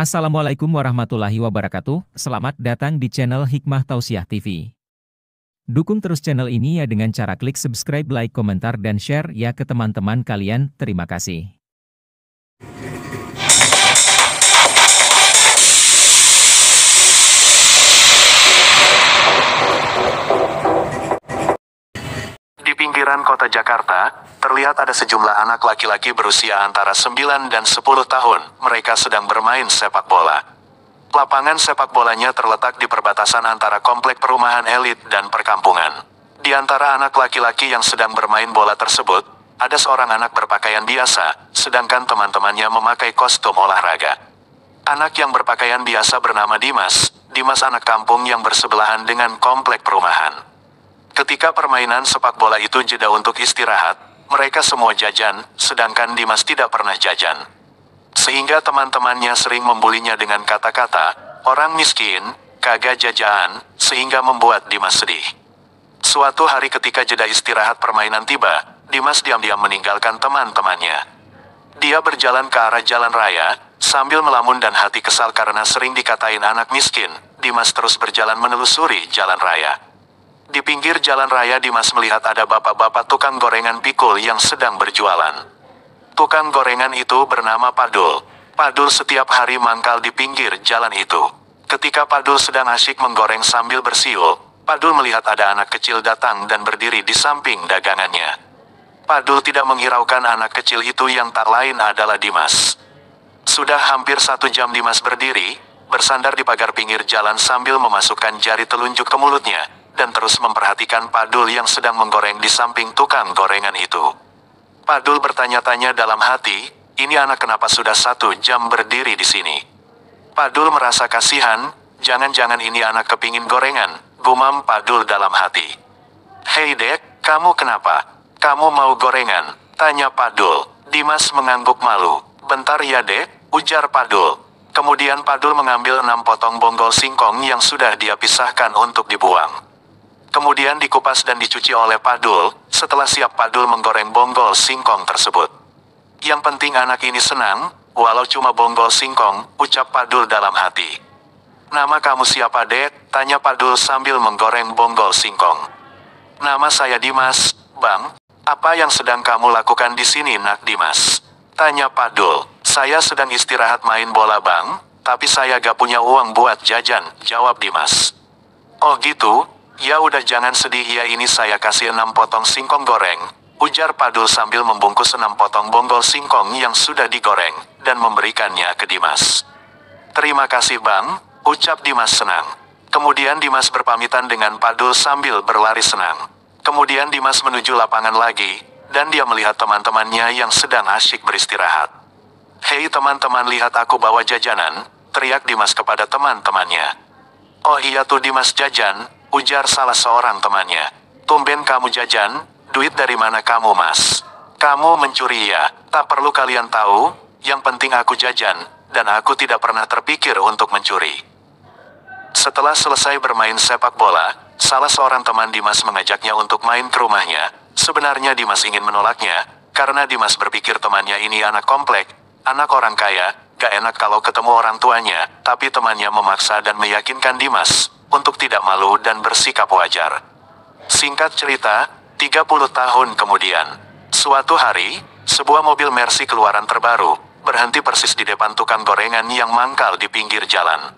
Assalamualaikum warahmatullahi wabarakatuh, selamat datang di channel Hikmah Tausiah TV. Dukung terus channel ini ya dengan cara klik subscribe, like, komentar, dan share ya ke teman-teman kalian, terima kasih. Di pinggiran kota Jakarta, terlihat ada sejumlah anak laki-laki berusia antara 9 dan 10 tahun. Mereka sedang bermain sepak bola. Lapangan sepak bolanya terletak di perbatasan antara komplek perumahan elit dan perkampungan. Di antara anak laki-laki yang sedang bermain bola tersebut, ada seorang anak berpakaian biasa, sedangkan teman-temannya memakai kostum olahraga. Anak yang berpakaian biasa bernama Dimas. Dimas anak kampung yang bersebelahan dengan komplek perumahan. Ketika permainan sepak bola itu jeda untuk istirahat, mereka semua jajan, sedangkan Dimas tidak pernah jajan. Sehingga teman-temannya sering membulinya dengan kata-kata, "Orang miskin, kagak jajan," sehingga membuat Dimas sedih. Suatu hari ketika jeda istirahat permainan tiba, Dimas diam-diam meninggalkan teman-temannya. Dia berjalan ke arah jalan raya, sambil melamun dan hati kesal karena sering dikatain anak miskin. Dimas terus berjalan menelusuri jalan raya. Di pinggir jalan raya Dimas melihat ada bapak-bapak tukang gorengan pikul yang sedang berjualan. Tukang gorengan itu bernama Padul. Padul setiap hari mangkal di pinggir jalan itu. Ketika Padul sedang asyik menggoreng sambil bersiul, Padul melihat ada anak kecil datang dan berdiri di samping dagangannya. Padul tidak menghiraukan anak kecil itu yang tak lain adalah Dimas. Sudah hampir 1 jam Dimas berdiri, bersandar di pagar pinggir jalan sambil memasukkan jari telunjuk ke mulutnya, dan terus memperhatikan Padul yang sedang menggoreng di samping tukang gorengan itu. Padul bertanya-tanya dalam hati, ini anak kenapa sudah 1 jam berdiri di sini? Padul merasa kasihan, jangan-jangan ini anak kepingin gorengan, gumam Padul dalam hati. "Hei dek, kamu kenapa? Kamu mau gorengan?" tanya Padul. Dimas mengangguk malu. "Bentar ya dek," ujar Padul. Kemudian Padul mengambil 6 potong bonggol singkong yang sudah dia pisahkan untuk dibuang. Kemudian dikupas dan dicuci oleh Padul. Setelah siap Padul menggoreng bonggol singkong tersebut. "Yang penting anak ini senang, walau cuma bonggol singkong," ucap Padul dalam hati. "Nama kamu siapa dek?" tanya Padul sambil menggoreng bonggol singkong. "Nama saya Dimas, Bang." "Apa yang sedang kamu lakukan di sini nak Dimas?" tanya Padul. "Saya sedang istirahat main bola bang, tapi saya gak punya uang buat jajan," jawab Dimas. "Oh gitu? Ya udah jangan sedih ya, ini saya kasih 6 potong singkong goreng," ujar Padul sambil membungkus 6 potong bonggol singkong yang sudah digoreng, dan memberikannya ke Dimas. "Terima kasih bang," ucap Dimas senang. Kemudian Dimas berpamitan dengan Padul sambil berlari senang. Kemudian Dimas menuju lapangan lagi, dan dia melihat teman-temannya yang sedang asyik beristirahat. "Hei teman-teman, lihat aku bawa jajanan," teriak Dimas kepada teman-temannya. "Oh iya tuh Dimas jajan," ujar salah seorang temannya. "Tumben kamu jajan, duit dari mana kamu mas? Kamu mencuri ya?" "Tak perlu kalian tahu, yang penting aku jajan, dan aku tidak pernah terpikir untuk mencuri." Setelah selesai bermain sepak bola, salah seorang teman Dimas mengajaknya untuk main ke rumahnya. Sebenarnya Dimas ingin menolaknya, karena Dimas berpikir temannya ini anak komplek, anak orang kaya, gak enak kalau ketemu orang tuanya, tapi temannya memaksa dan meyakinkan Dimas untuk tidak malu dan bersikap wajar. Singkat cerita, 30 tahun kemudian, suatu hari, sebuah mobil Mercy keluaran terbaru, berhenti persis di depan tukang gorengan yang mangkal di pinggir jalan.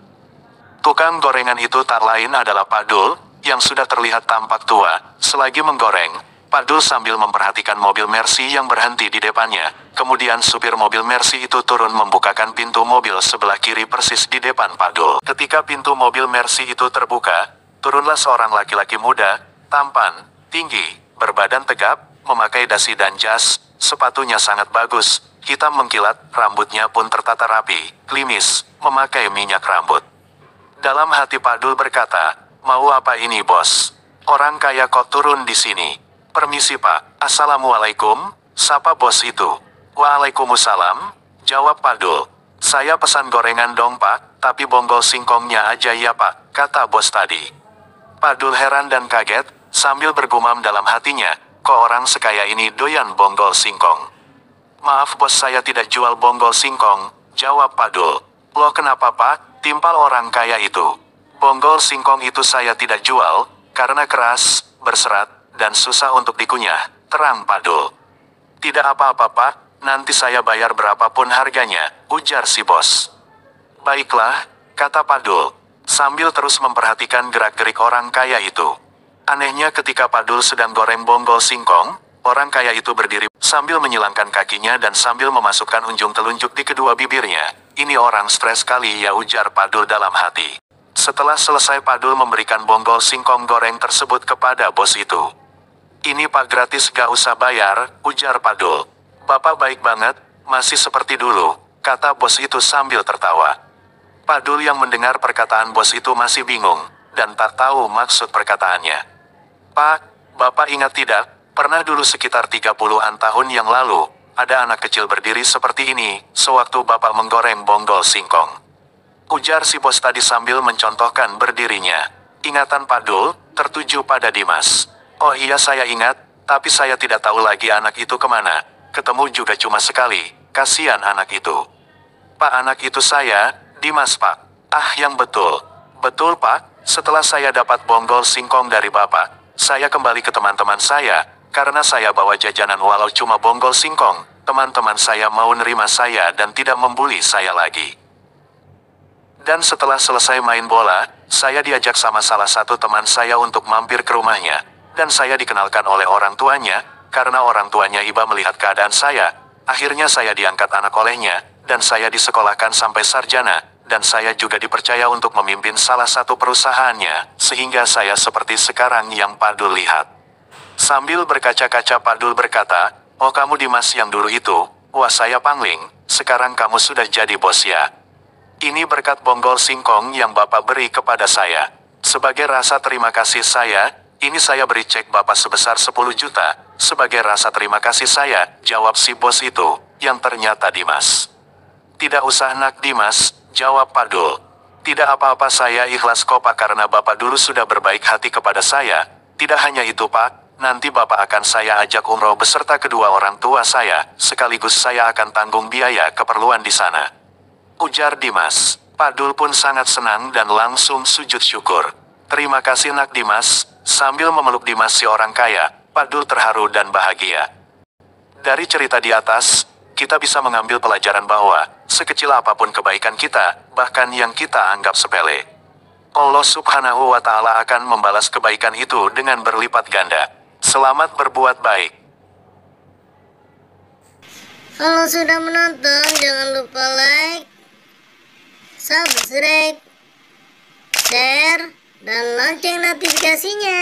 Tukang gorengan itu tak lain adalah Padul, yang sudah terlihat tampak tua. Selagi menggoreng, Padul sambil memperhatikan mobil Mercy yang berhenti di depannya. Kemudian supir mobil Mercy itu turun membukakan pintu mobil sebelah kiri persis di depan Padul. Ketika pintu mobil Mercy itu terbuka, turunlah seorang laki-laki muda, tampan, tinggi, berbadan tegap, memakai dasi dan jas, sepatunya sangat bagus, hitam mengkilat, rambutnya pun tertata rapi, klimis, memakai minyak rambut. Dalam hati Padul berkata, "Mau apa ini bos? Orang kaya kok turun di sini?" "Permisi pak." "Assalamualaikum," sapa bos itu. "Waalaikumsalam," jawab Padul. "Saya pesan gorengan dong pak, tapi bonggol singkongnya aja ya pak," kata bos tadi. Padul heran dan kaget, sambil bergumam dalam hatinya, kok orang sekaya ini doyan bonggol singkong. "Maaf bos, saya tidak jual bonggol singkong," jawab Padul. Loh kenapa Pak? Timpal orang kaya itu. Bonggol singkong itu saya tidak jual, karena keras, berserat, dan susah untuk dikunyah, terang Padul. Tidak apa-apa Pak, nanti saya bayar berapapun harganya, ujar si bos. Baiklah, kata Padul, sambil terus memperhatikan gerak-gerik orang kaya itu. Anehnya ketika Padul sedang goreng bonggol singkong, orang kaya itu berdiri sambil menyilangkan kakinya dan sambil memasukkan unjung telunjuk di kedua bibirnya. Ini orang stres kali ya, ujar Padul dalam hati. Setelah selesai Padul memberikan bonggol singkong goreng tersebut kepada bos itu. Ini Pak gratis gak usah bayar, ujar Padul. Bapak baik banget, masih seperti dulu, kata bos itu sambil tertawa. Padul yang mendengar perkataan bos itu masih bingung, dan tak tahu maksud perkataannya. Pak, Bapak ingat tidak, pernah dulu sekitar 30-an tahun yang lalu, ada anak kecil berdiri seperti ini, sewaktu Bapak menggoreng bonggol singkong. Ujar si bos tadi sambil mencontohkan berdirinya. Ingatan Padul tertuju pada Dimas. Oh iya saya ingat, tapi saya tidak tahu lagi anak itu kemana. Ketemu juga cuma sekali, kasihan anak itu. Pak anak itu saya, Dimas Pak. Ah yang betul. Betul Pak, setelah saya dapat bonggol singkong dari Bapak, saya kembali ke teman-teman saya, karena saya bawa jajanan walau cuma bonggol singkong. Teman-teman saya mau nerima saya dan tidak membuli saya lagi. Dan setelah selesai main bola, saya diajak sama salah satu teman saya untuk mampir ke rumahnya. Dan saya dikenalkan oleh orang tuanya, karena orang tuanya iba melihat keadaan saya. Akhirnya saya diangkat anak olehnya, dan saya disekolahkan sampai sarjana, dan saya juga dipercaya untuk memimpin salah satu perusahaannya, sehingga saya seperti sekarang yang Padul lihat. Sambil berkaca-kaca Padul berkata, oh kamu Dimas yang dulu itu, wah saya pangling, sekarang kamu sudah jadi bos ya. Ini berkat bonggol singkong yang Bapak beri kepada saya. Sebagai rasa terima kasih saya, ini saya beri cek Bapak sebesar 10 juta. Sebagai rasa terima kasih saya, jawab si bos itu, yang ternyata Dimas. Tidak usah nak Dimas, jawab Padul. Tidak apa-apa saya ikhlas kok Pak karena Bapak dulu sudah berbaik hati kepada saya. Tidak hanya itu Pak, nanti Bapak akan saya ajak umroh beserta kedua orang tua saya, sekaligus saya akan tanggung biaya keperluan di sana. Ujar Dimas. Padul pun sangat senang dan langsung sujud syukur. Terima kasih nak Dimas, sambil memeluk Dimas si orang kaya, Padul terharu dan bahagia. Dari cerita di atas, kita bisa mengambil pelajaran bahwa, sekecil apapun kebaikan kita, bahkan yang kita anggap sepele, Allah Subhanahu wa Ta'ala akan membalas kebaikan itu dengan berlipat ganda. Selamat berbuat baik. Kalau sudah menonton, jangan lupa like, subscribe, share, dan lonceng notifikasinya.